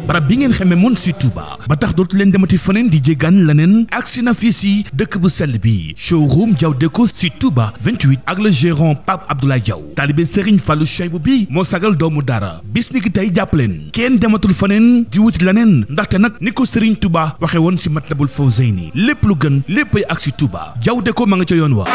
barab bi ngeen xamee moon si Touba ba tax dootu leen demati feneen di jéggaan leneen agsi na fii si dëkk bu sell bi showroom Diaw Déco si Touba 28 ak le gérant Pape Abdoulaye Diaw taalibe Serigne Fallou Cheibou bi moo sagal doomu dara bis ni ki tey jàpp leen kenn dematul feneen di wuti leneen ndaxte nag ni ko Serigne Touba waxe woon si Matlabul Fawzayni lépp lu gën léppay ak si Touba Diaw Déco ma nga ca yoon wa.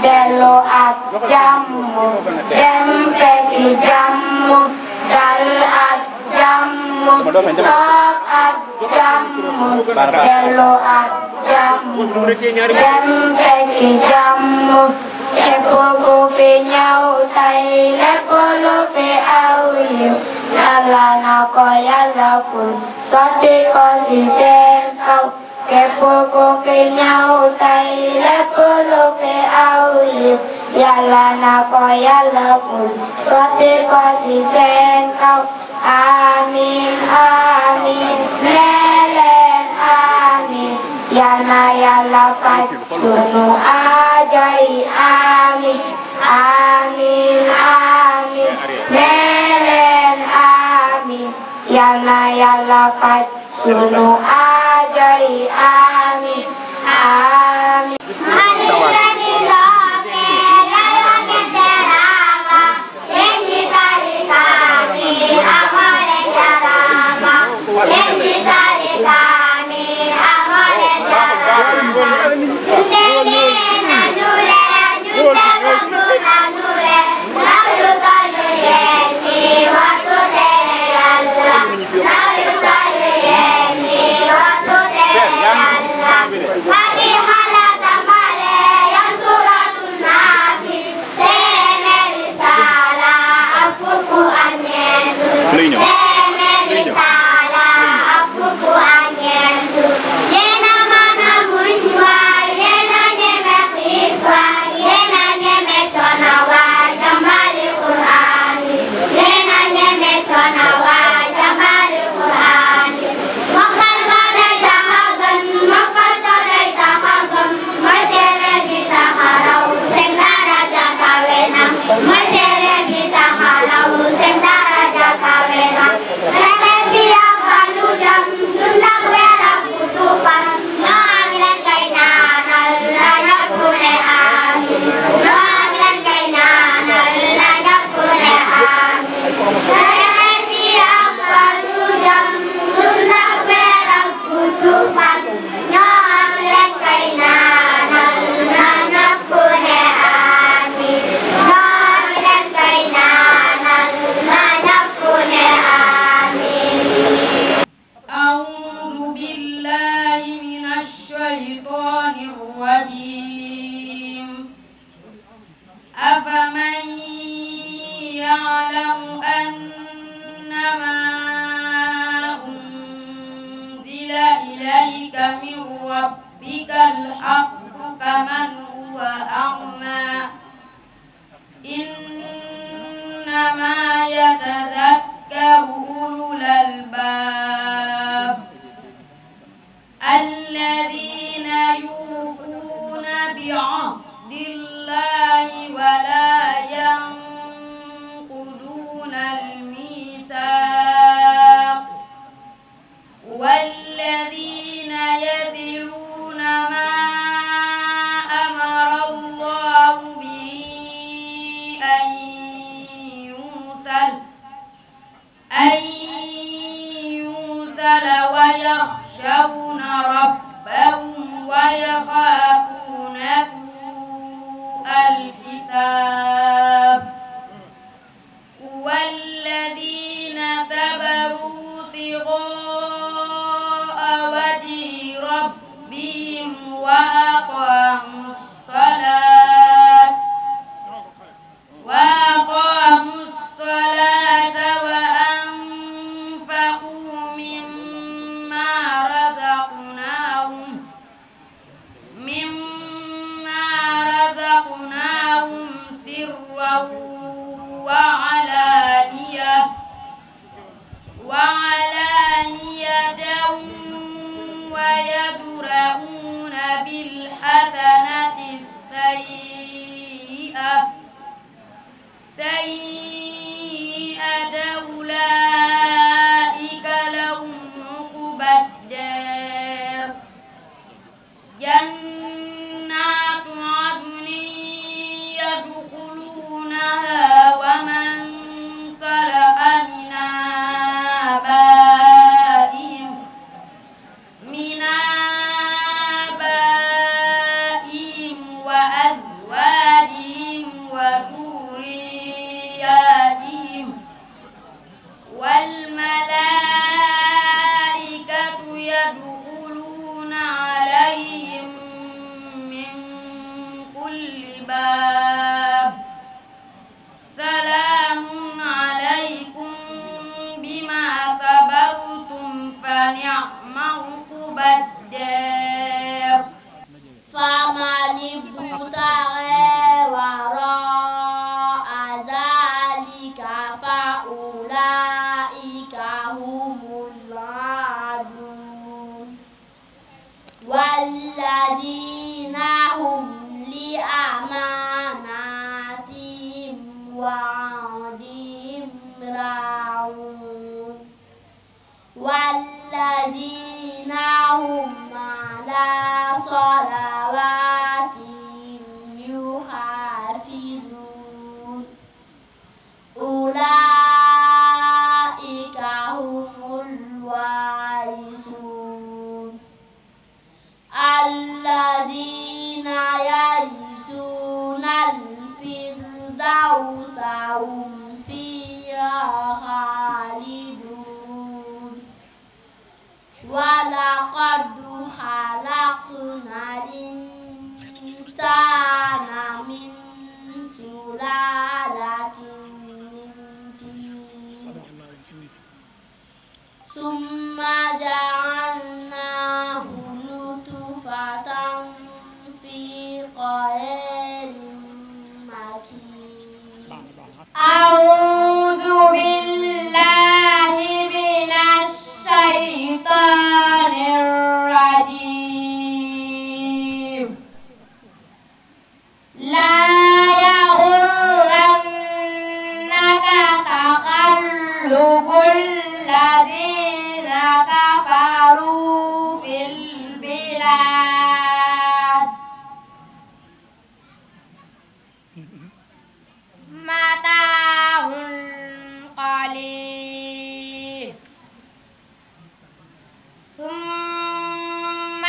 dellu ak jàmm dem fekki jàmm dal ak jàmm toog ak jàmm dellu ak jàmm dem fekki jàmm képp ku fi ñëw tey lépp lu fi aw yiw Yàlla na ko Yàlla ful sotti ko ci seen kaw képp ku fi ñëw tey lépp lu fi aw yiw Yàlla na ko Yàlla ful sotti ko ci seen kaw amiin amiin nee leen amiin Yal na Yàlla faj sunu aajo yi amiin amiin amiin nee leen amiin Yal na Yàlla faj sunu aajo yi amiin amiin ويخشون ربهم ويدرؤون بالحسنة السيئة أولئك لهم عقبى الدار جنات عدن يدخلونها ومن صلح من آبائهم وأزواجهم وذرياتهم والملائكة يدخلون عليهم من كل باب سلام عليكم بما صبرتم فنعم عقبى الدار فمن ابتغى وراء ذلك فأولئك هم العادون والذين هم لأماناتهم وعهدهم راعون والذين هم على صلواتهم يحافظون أولئك هم الوارثون الذين يرثون الفردوس هم فيها خالدون ولقد خلقنا الإنسان من سلالة من طين ثم جعلناه نطفة في قرار مكين أعوذ بالله من الشيطان الرجيم لا يغرنك تقلب الذين كفروا في البلاد متاع قليل ثم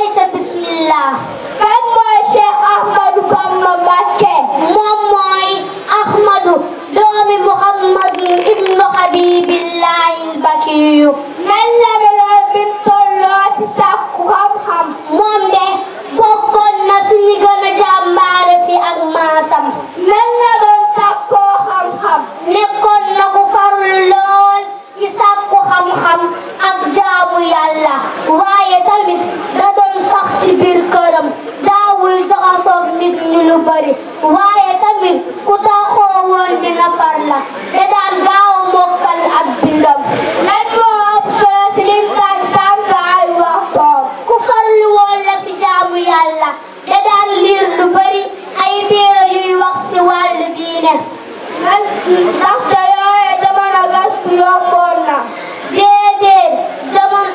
ayca bismillah. kan mooy Cheikh Ahmadou Bamba Mbacké. moom mooy Ahmadou doomi Muhammadu ibnu Habibillahi al-Bakiyu. nan la meloon bi mu tolloo si sàkku xam-xam. moom de bokkoon na si ñi gën a jàmbaare si ak maasam. nan la doon sàkkoo xam-xam. nekkoon na ku farlu lool ci sàkku xam-xam ak jaamu yàlla. waaye tamit da doon sax ci biir këram. daawul jaxasoog nit ñi lu bari. waaye tamit ku taxoo woon dina far la. te daan gaaw a mokkal ak bindam. lan moo ëpp solo si lim daan sànq ay waxtoom. ku farlu woon la si jaamu yàlla. te daan liir lu bari ay téere yuy wax si wàllu diine. ndax ca yooye jamono gastu yomboon na. déedéet jamono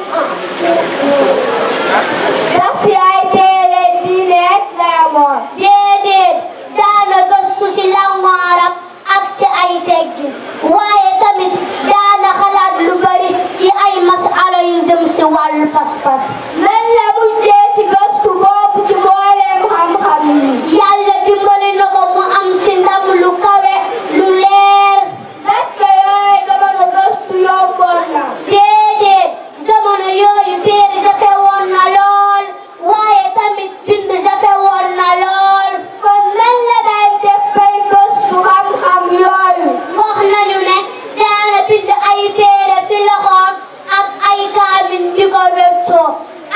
ndax si ay téere diine la amoon. déedéet daana gastu ci langue arab ak ci ay teggin. waaye tamit daana xalaat lu bari ci ay masala yu jëm si wàllu pas-pas. lan la mujjee ci gastu boobu ci mbooleem xam-xam yi. yàlla dimbali na ko mu am si ndam lu kawe lu leer. ndax ca yooyu jamono gastu yomboon na. déedéet jamono yooyu téere jafe woon na lool. waaye tamit bind jafe woon na lool. kon nan la daan def bay gastu xam-xam yooyu. wax nañu ne daana bind ay téere si loxoom ak ay kaamin di ko weccoo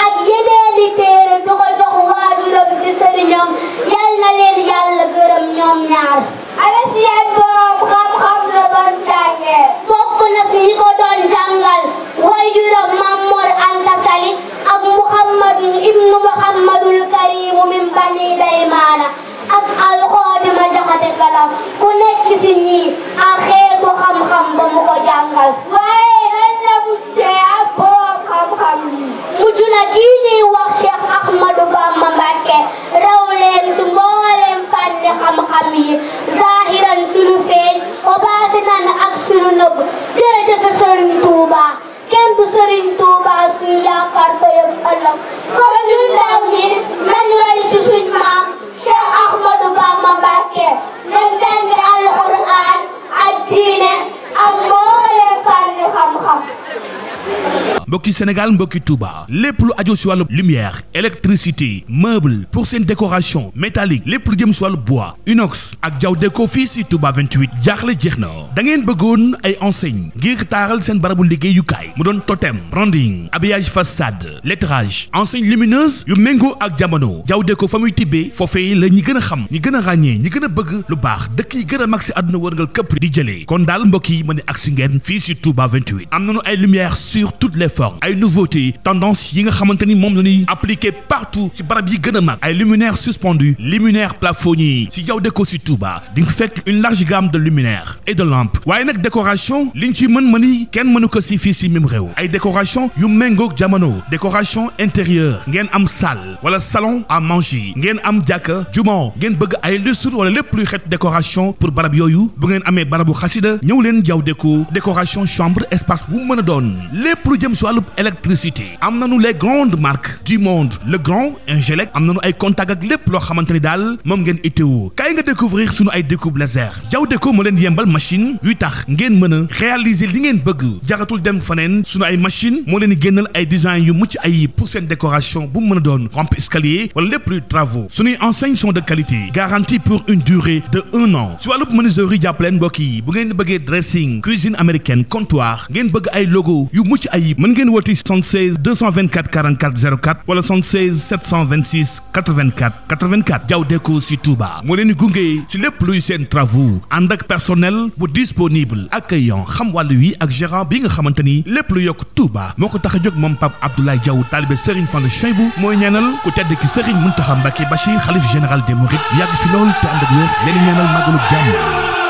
ak yeneeni téere di ko jox waajuram di sëriñam. yal na leen yàlla gërëm ñoom ñaar. ana si yan borom xam-xam la doon jàngee. bokk na si ñi ko doon jàngal waajuram Mamor Anta Sali ak Muhammadu ibnu Muhammadul Karimu min bani Daymaana ak Alxoodima Jaxate Kala. ku nekk si ñii ak xeetu xam-xam ba mu ko jàngal. waaye nan la mujjee ak borom xam-xam yi. mujj na kii ñuy wax Cheikh Ahmadou Bamba Mbacké raw leen si mbooleem fànni xam-xam yi. zahiran si lu feeñ wa baatinan ak si lu nëbb. jërëjëf Serigne Touba. kenn du Serigne Touba suñu yaakaar ko yëg ëllëg. kon ñun ndaw ñi nañu roy si suñ maam Cheikh Ahmadou Bamba Mbacké. nañ jàngi alxuraan ak diine ak mbooleem fànni xam-xam. mbokki Sénégal mbokki Touba lépp lu aju si wàllu lumière électricité meuble pour seen décoration métallique lépp lu jëm si wàllu bois inox ak jaw déco fii si Touba 28 jaaxle jeex na. da ngeen bëggoon ay enseigne ngir taaral seen barabu liggéeyukaay mu doon totem branding habillage façade lettrage enseigne lumineuse yu méngoo ak jamono jaw déco fa muy tibbee foofee la ñi gën a xam ñi gën a ràññee ñi gën a bëgg lu baax dëkk yi gën a mag si àdduna wërngal këpp di jëlee kon daal mbokk yi ma ne ak si ngeen fii si Touba 28 am nañu ay lumière sur toutes les formes ay nouveautés tendance yi nga xamante ni moom la ñuy appliqué partout ci barab yi gën a mag ay luminaires suspendus luminaires plafonniers ci jaw déco ci Touba di nga fekk une large gamme de luminaires et de lampes waaye nag décoration liñ ci mën kenn mënu ko ci fii ci mim réew ay décoration yu méngoog jamono décoration intérieure ngeen am salle wala salon à manger ngeen am jàkka juma ngeen bëgg ay lustre wala lépp luy xeet décoration pour barab yooyu bu ngeen amee barabu xasida ñëw leen jaw déco décoration chambre espace bu mën a doon lépp lu jëm ci wàllu électricité am nañu les grandes marques du monde le grand Ingelec am nañu ay contact ak lépp loo xamante ni daal moom ngeen itteewu kaay nga découvrir sunu ay découpe laser jaw déco moo leen yembal machine yuy tax ngeen mën a réaliser li ngeen bëgg jaratul dem faneen sunu ay machine moo leen génnal ay design yu mucc ayib pour seen décoration bu mu mën a doon rampe escalier wala lépp luy travaux sunuy enseignes sont de qualité garantie pour une durée de 1 an si wàllub menuiserie jàppaleen mbokk yi bu ngeen bëggee dressing cuisine américaine comptoir ngeen bëgg ay logo yu mucc ayib mën ngeen woti 76 224 44 04 wala 76 726 84 84 jaw déco si Touba moo leen di gunge ci lépp luy seen travaux ànd ak personnel bu disponible accueillant xam wàllu wi ak gérant bi nga xamante ni lépp lu yokk Touba moo ko tax a jóg moom Pape Abdoulaye Diaw taalibe Serigne Fallou Cheibou mooy ñaanal ku tedd ki Serigne Mountakha Mbacké Bachir xalif général des Mourides yàgg fi lool te ànd ak wér leen ñaanal màggalu jàmm